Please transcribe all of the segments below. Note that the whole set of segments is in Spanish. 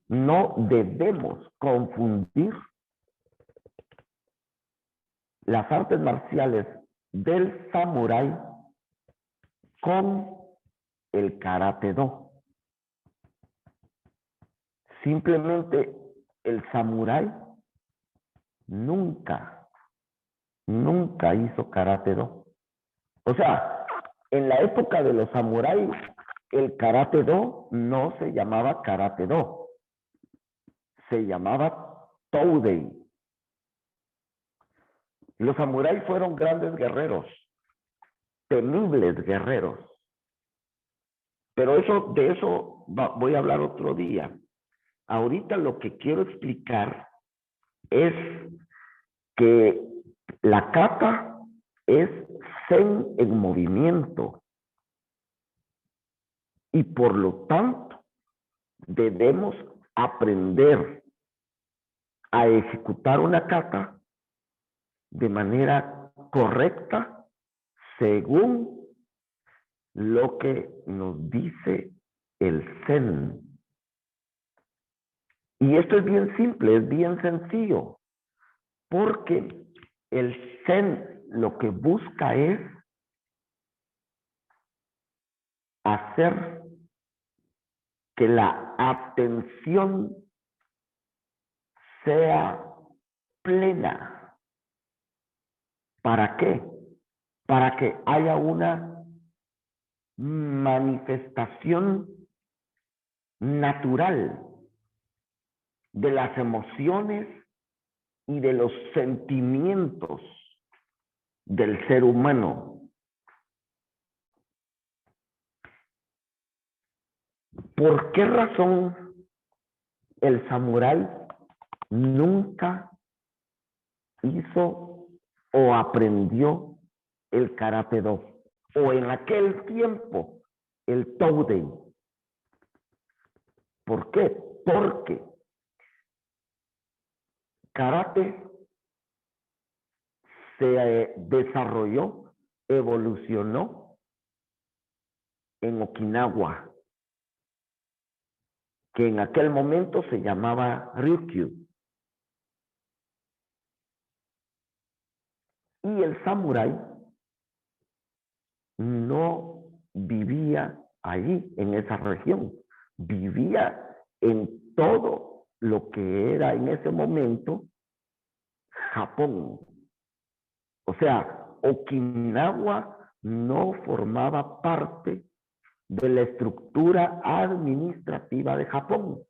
no debemos confundir las artes marciales del samurái con el karate-do. Simplemente el samurái nunca hizo karate-do. O sea, en la época de los samuráis, el karate-do no se llamaba karate-do, se llamaba toudei. Los samuráis fueron grandes guerreros, temibles guerreros. Pero de eso voy a hablar otro día. Ahorita lo que quiero explicar es que la kata es zen en movimiento. Y por lo tanto, debemos aprender a ejecutar una kata de manera correcta según lo que nos dice el zen. Y esto es bien simple, es bien sencillo, porque el zen lo que busca es hacer que la atención sea plena. ¿Para qué? Para que haya una manifestación natural de las emociones y de los sentimientos del ser humano. ¿Por qué razón el samurái nunca hizo o aprendió el karate-do? O en aquel tiempo, el toudei. ¿Por qué? Porque karate se desarrolló, evolucionó en Okinawa, que en aquel momento se llamaba Ryukyu. Y el samurái no vivía allí, en esa región. Vivía en todo lo que era en ese momento Japón. O sea, Okinawa no formaba parte de la estructura administrativa de Japón.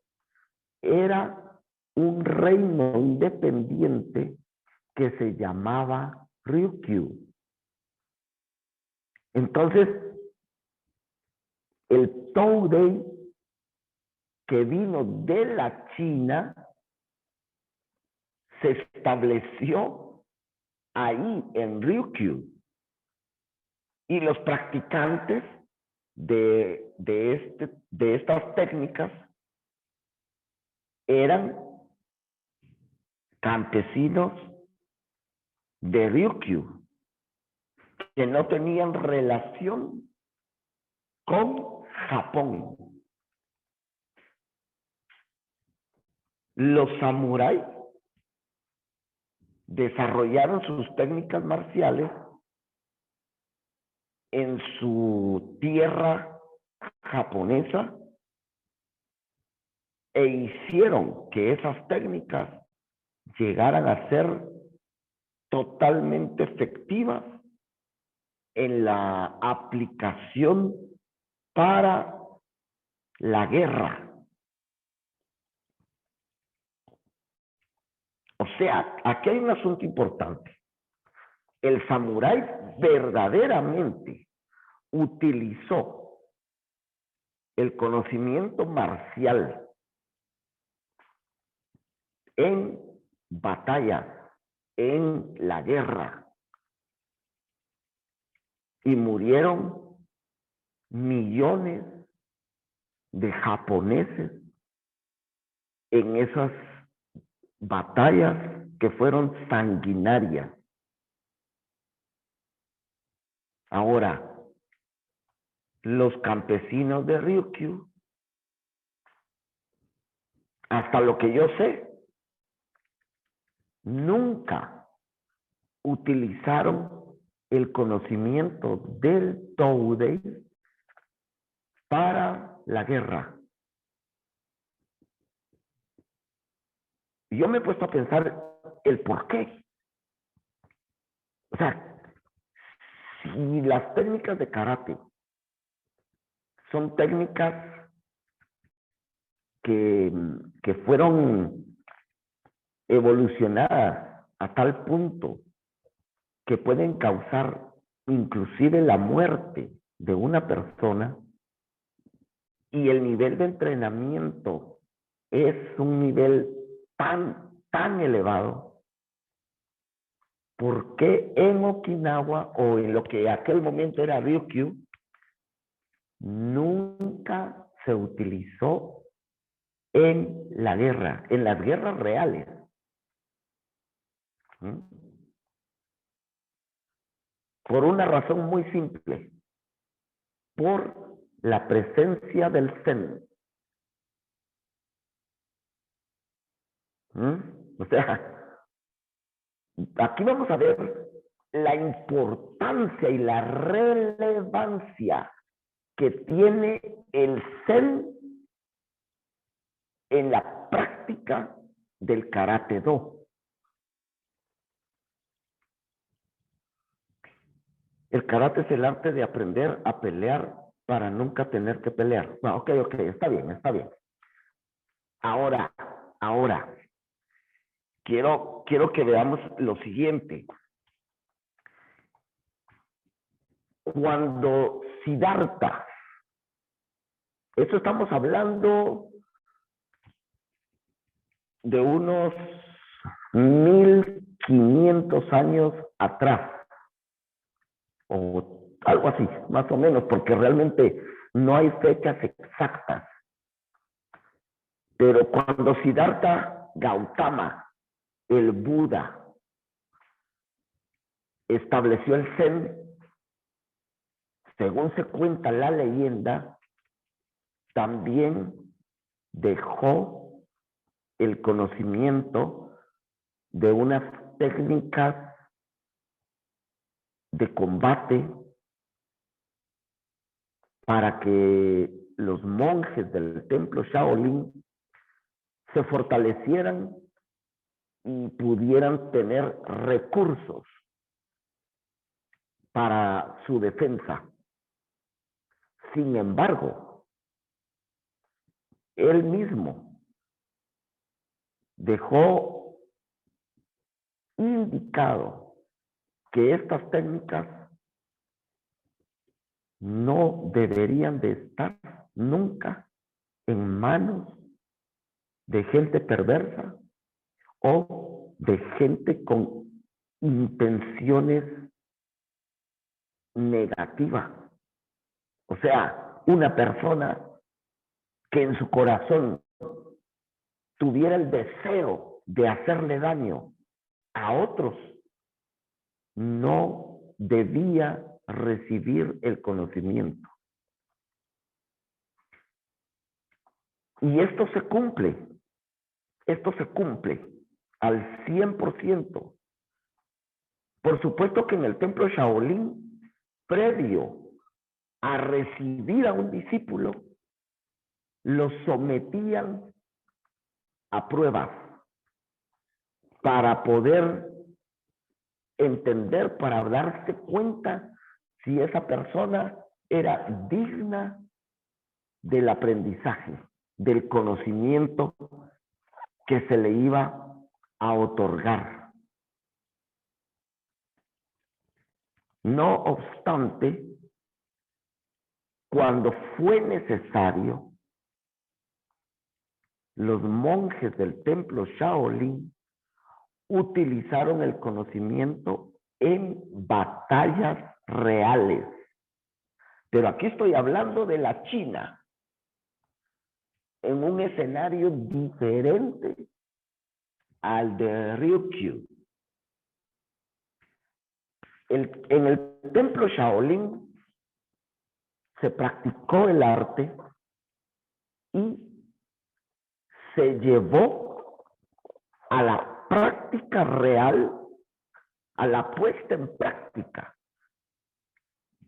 Era un reino independiente que se llamaba Ryukyu. Entonces, el toudei que vino de la China se estableció ahí en Ryukyu. Y los practicantes de estas técnicas eran campesinos de Ryukyu que no tenían relación con Japón. Los samuráis desarrollaron sus técnicas marciales en su tierra japonesa e hicieron que esas técnicas llegaran a ser totalmente efectivas en la aplicación para la guerra. O sea, aquí hay un asunto importante. El samurái verdaderamente utilizó el conocimiento marcial en batalla, en la guerra. Y murieron millones de japoneses en esas batallas que fueron sanguinarias. Ahora, los campesinos de Ryukyu hasta lo que yo sé, nunca utilizaron el conocimiento del Tao-Te para la guerra. Y yo me he puesto a pensar el por qué. O sea, si las técnicas de karate son técnicas que fueron evolucionadas a tal punto que pueden causar inclusive la muerte de una persona, y el nivel de entrenamiento es un nivel tan elevado, ¿por qué en Okinawa o en lo que aquel momento era Ryukyu nunca se utilizó en la guerra, en las guerras reales? ¿Mm? Por una razón muy simple, por la presencia del Zen. O sea, aquí vamos a ver la importancia y la relevancia que tiene el Zen en la práctica del Karate Do. El karate es el arte de aprender a pelear para nunca tener que pelear. Bueno, ok, está bien, está bien. Ahora, quiero que veamos lo siguiente. Cuando Siddhartha, esto estamos hablando de unos 1500 años atrás, o algo así, más o menos, porque realmente no hay fechas exactas. Pero cuando Siddhartha Gautama, el Buda, estableció el Zen, según se cuenta la leyenda, también dejó el conocimiento de unas técnicas de combate para que los monjes del templo Shaolin se fortalecieran y pudieran tener recursos para su defensa. Sin embargo, él mismo dejó indicado que estas técnicas no deberían de estar nunca en manos de gente perversa o de gente con intenciones negativas. O sea, una persona que en su corazón tuviera el deseo de hacerle daño a otros, no debía recibir el conocimiento. Y esto se cumple al 100%. Por supuesto que en el templo Shaolin, previo a recibir a un discípulo, lo sometían a pruebas para poder entender, para darse cuenta si esa persona era digna del aprendizaje, del conocimiento que se le iba a otorgar. No obstante, cuando fue necesario, los monjes del templo Shaolin utilizaron el conocimiento en batallas reales. Pero aquí estoy hablando de la China, en un escenario diferente al de Ryukyu. En el templo Shaolin se practicó el arte y se llevó a la práctica real, a la puesta en práctica,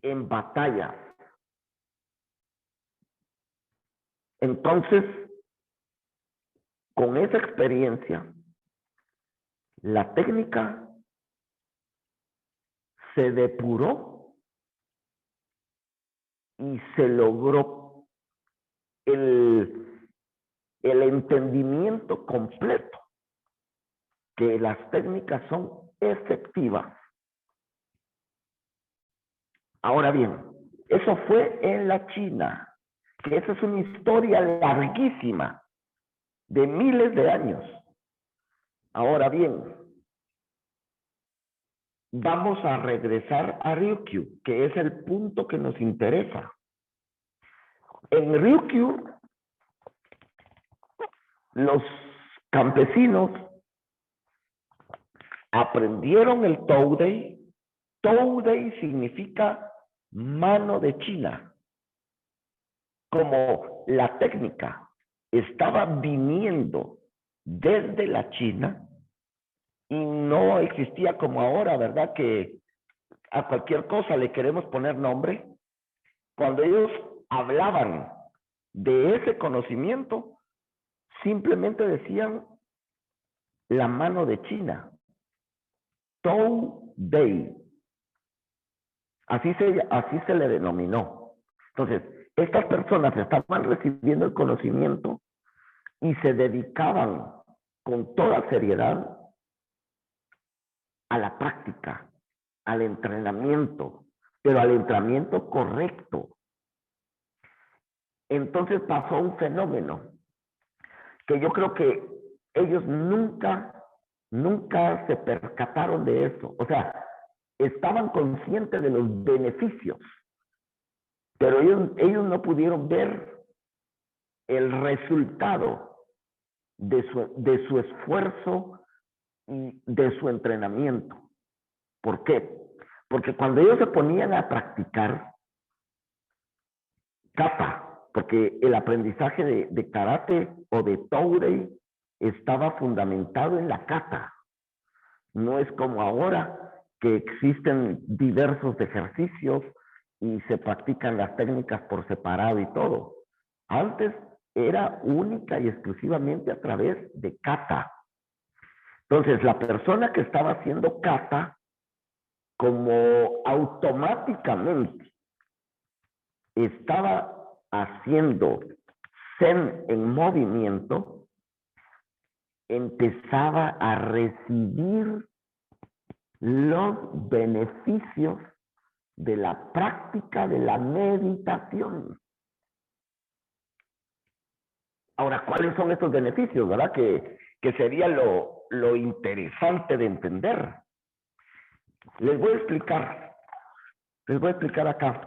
en batallas. Entonces, con esa experiencia, la técnica se depuró y se logró el entendimiento completo que las técnicas son efectivas. Ahora bien, eso fue en la China, que esa es una historia larguísima, de miles de años. Ahora bien, vamos a regresar a Ryukyu, que es el punto que nos interesa. En Ryukyu, los campesinos aprendieron el Toudei. Toudei significa mano de China. Como la técnica estaba viniendo desde la China y no existía como ahora, ¿verdad? Que a cualquier cosa le queremos poner nombre. Cuando ellos hablaban de ese conocimiento, simplemente decían la mano de China. Toudei. Así se le denominó. Entonces, estas personas estaban recibiendo el conocimiento y se dedicaban con toda seriedad a la práctica, al entrenamiento, pero al entrenamiento correcto. Entonces pasó un fenómeno que yo creo que ellos nunca se percataron de eso. O sea, estaban conscientes de los beneficios, pero ellos no pudieron ver el resultado de su esfuerzo y de su entrenamiento. ¿Por qué? Porque cuando ellos se ponían a practicar kata, porque el aprendizaje de karate o de toudei estaba fundamentado en la kata. No es como ahora que existen diversos ejercicios y se practican las técnicas por separado y todo. Antes era única y exclusivamente a través de kata. Entonces, la persona que estaba haciendo kata, como automáticamente estaba haciendo zen en movimiento, empezaba a recibir los beneficios de la práctica de la meditación. Ahora, ¿cuáles son estos beneficios, verdad? Que sería lo interesante de entender. Les voy a explicar acá.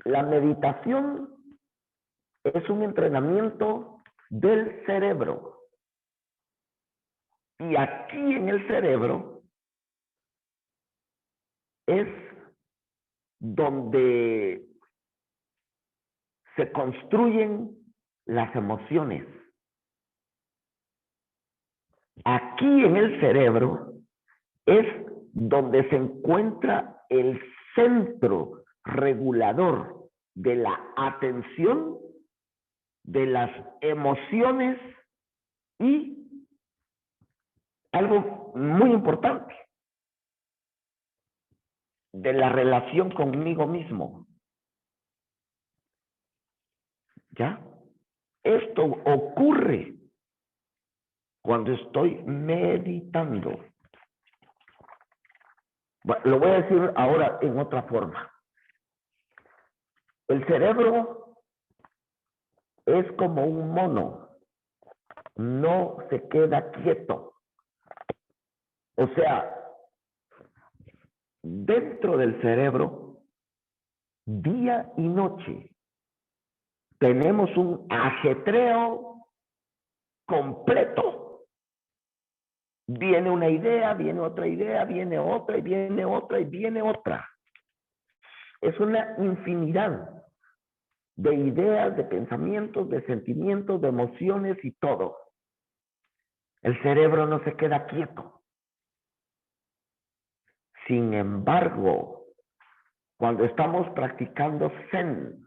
La meditación es un entrenamiento del cerebro. Y aquí en el cerebro es donde se construyen las emociones. Aquí en el cerebro es donde se encuentra el centro regulador de la atención, de las emociones y algo muy importante, de la relación conmigo mismo. ¿Ya? Esto ocurre cuando estoy meditando. Lo voy a decir ahora en otra forma. El cerebro es como un mono, no se queda quieto. O sea, dentro del cerebro, día y noche, tenemos un ajetreo completo. Viene una idea, viene otra idea, viene otra y viene otra y viene otra. Es una infinidad de ideas, de pensamientos, de sentimientos, de emociones y todo. El cerebro no se queda quieto. Sin embargo, cuando estamos practicando Zen,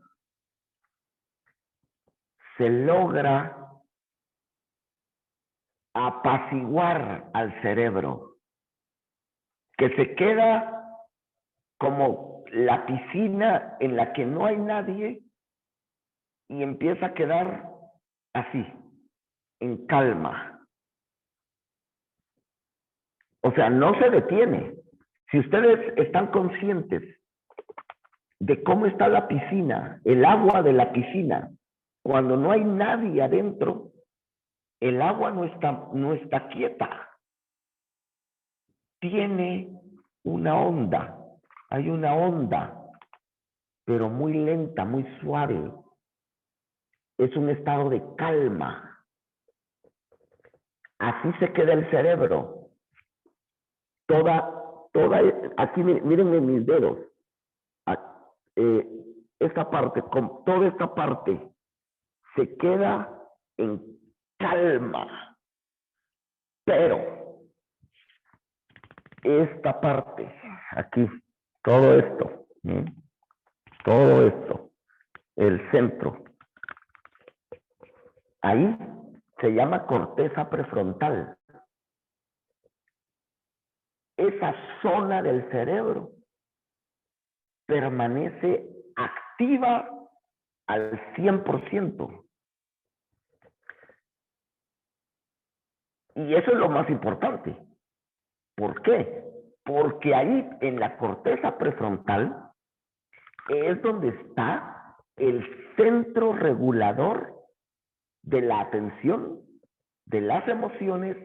se logra apaciguar al cerebro, que se queda como la piscina en la que no hay nadie y empieza a quedar así, en calma. O sea, no se detiene. Si ustedes están conscientes de cómo está la piscina, el agua de la piscina, cuando no hay nadie adentro, el agua no está quieta. Tiene una onda. Hay una onda, pero muy lenta, muy suave. Es un estado de calma. Así se queda el cerebro. Aquí mírenme mis dedos. Esta parte, con toda esta parte, se queda en calma. Pero esta parte, aquí, todo esto, el centro, ahí se llama corteza prefrontal. Esa zona del cerebro permanece activa al 100%. Y eso es lo más importante. ¿Por qué? Porque ahí en la corteza prefrontal es donde está el centro regulador de la atención, de las emociones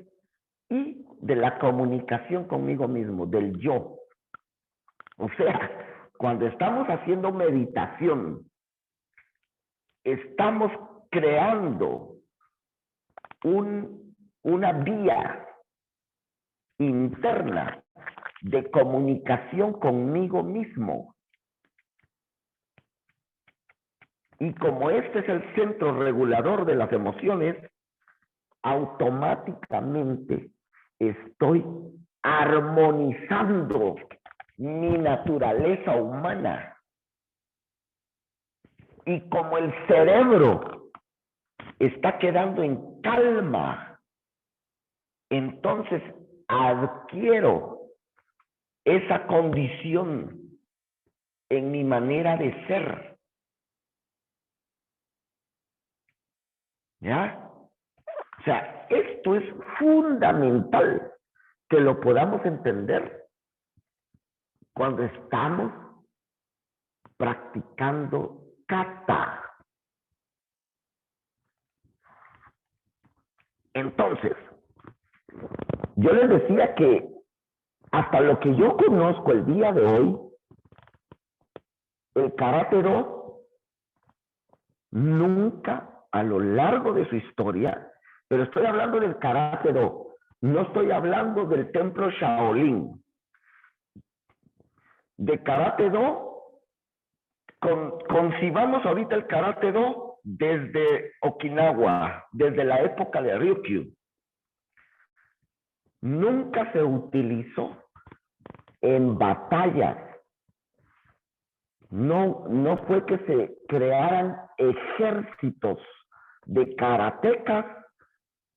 y de la comunicación conmigo mismo, del yo. O sea, cuando estamos haciendo meditación, estamos creando una vía interna de comunicación conmigo mismo. Y como este es el centro regulador de las emociones, automáticamente estoy armonizando mi naturaleza humana. Y como el cerebro está quedando en calma, entonces adquiero esa condición en mi manera de ser. ¿Ya? O sea, esto es fundamental que lo podamos entender cuando estamos practicando kata. Entonces, yo les decía que hasta lo que yo conozco el día de hoy, el Karate-Do nunca a lo largo de su historia, pero estoy hablando del Karate-Do, no estoy hablando del templo Shaolin. De Karate-Do, concibamos ahorita el Karate-Do desde Okinawa, desde la época de Ryukyu. Nunca se utilizó en batallas. No fue que se crearan ejércitos de karatecas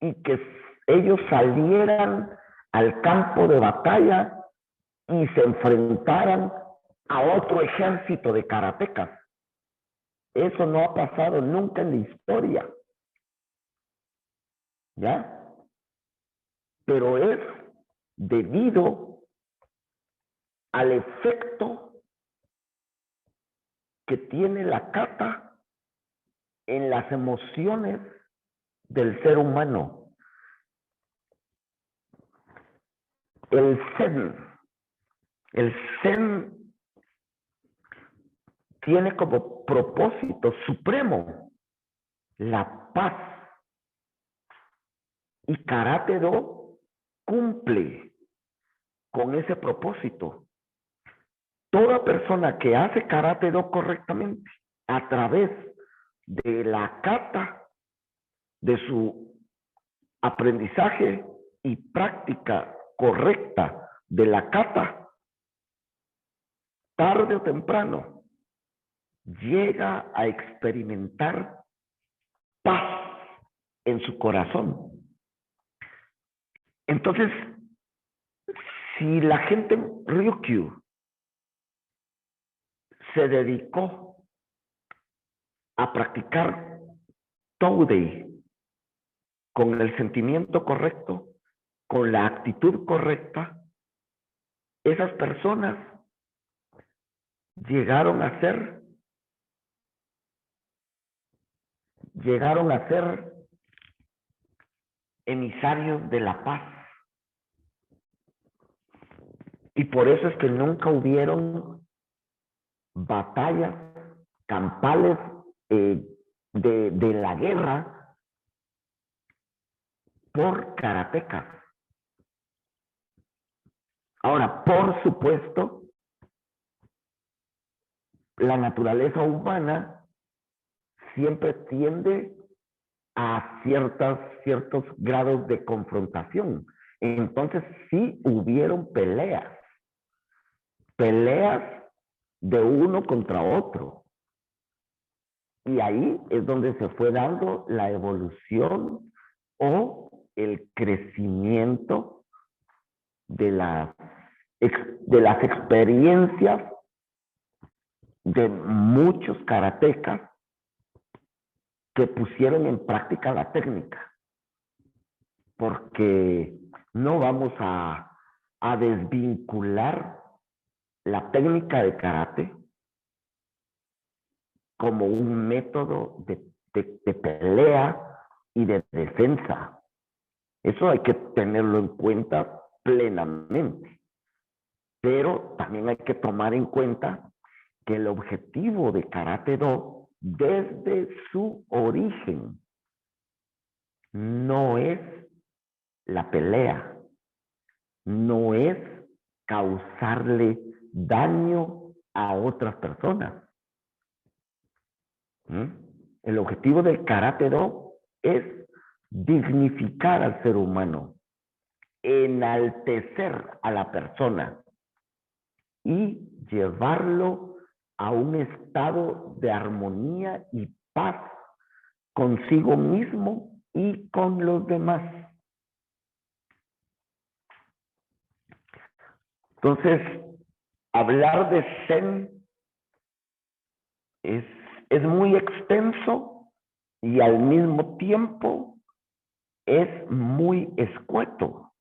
y que ellos salieran al campo de batalla y se enfrentaran a otro ejército de karatecas. Eso no ha pasado nunca en la historia. ¿Ya? Pero es debido al efecto que tiene la kata en las emociones del ser humano. El Zen tiene como propósito supremo la paz. Y Karate-Do cumple con ese propósito. Toda persona que hace Karate-Do correctamente, a través de la kata, de su aprendizaje y práctica correcta de la kata, tarde o temprano llega a experimentar paz en su corazón. Entonces, si la gente en Ryukyu se dedicó a practicar Toudei con el sentimiento correcto, con la actitud correcta, esas personas llegaron a ser emisarios de la paz. Y por eso es que nunca hubieron batallas campales de la guerra por karatecas. Ahora, por supuesto, la naturaleza humana siempre tiende a ciertos grados de confrontación. Entonces sí hubieron peleas de uno contra otro. Y ahí es donde se fue dando la evolución o el crecimiento de las experiencias de muchos karatecas que pusieron en práctica la técnica. Porque no vamos a desvincular la técnica de karate como un método de pelea y de defensa. Eso hay que tenerlo en cuenta plenamente. Pero también hay que tomar en cuenta que el objetivo de Karate Do, desde su origen, no es la pelea, no es causarle daño a otras personas. El objetivo del Karate Do es dignificar al ser humano, enaltecer a la persona y llevarlo a un estado de armonía y paz consigo mismo y con los demás. Entonces, hablar de Zen es muy extenso y al mismo tiempo es muy escueto.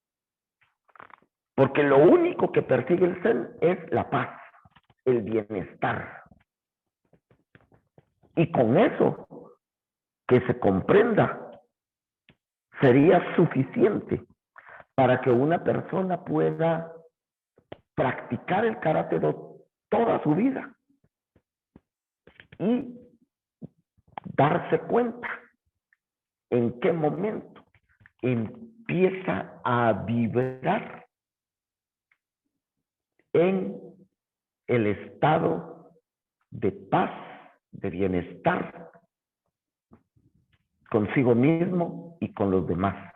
Porque lo único que persigue el Zen es la paz, el bienestar. Y con eso, que se comprenda, sería suficiente para que una persona pueda practicar el Karate Do toda su vida y darse cuenta en qué momento empieza a vibrar en el estado de paz, de bienestar consigo mismo y con los demás.